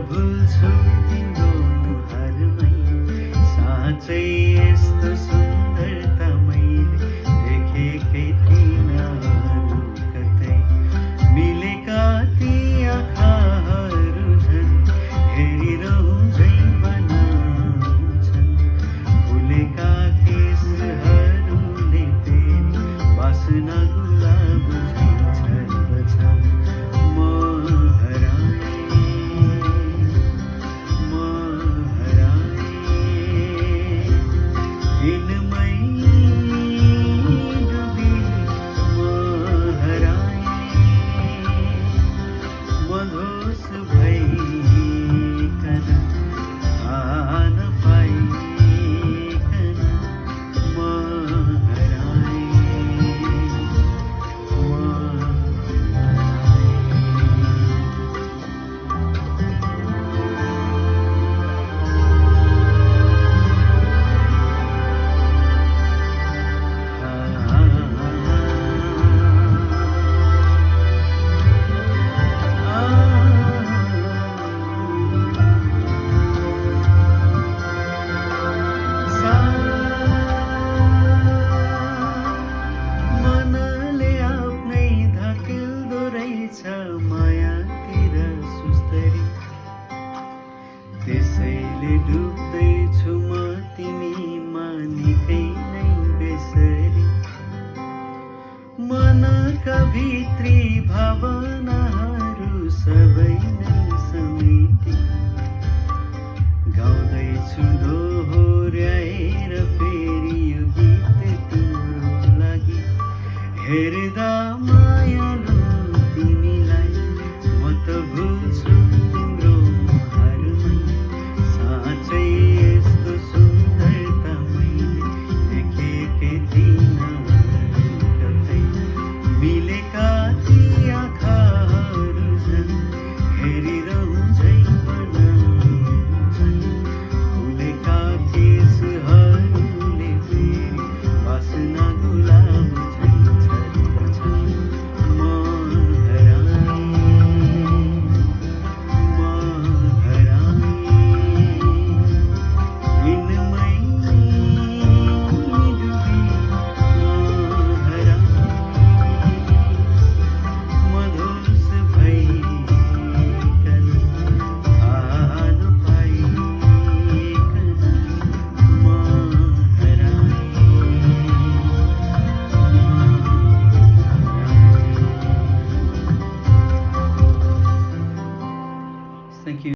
भुल्छु तिम्रो मुहारमै साँच्चै यस्तो सुन्दरता मैले देखेकै थिइनँ अरू कतै। मिलेका ती आँखाहरू झन् हेरिरहँ झैँ बनाउँछन्। फुलेका केसहरूले फेरि बासना गुलाब झैँ छर्दछन्। म हराएँ, म हराएँ, यिनमै डुबी म हराएँ। मधोस भइकन थाहा नपाइकन म हराएँ, म मनले आफ्नै धकेल्दो रहेछ मायातिर सुस्तरी। त्यसैले डुब्दैछु म तिमीमा निकै नै बेसरी। मनका भित्री भावनाहरू सबै नै समेटी गाउँदैछु दोहोर्याएर फेरि यो गीत तिम्रो लागि। हेर्दा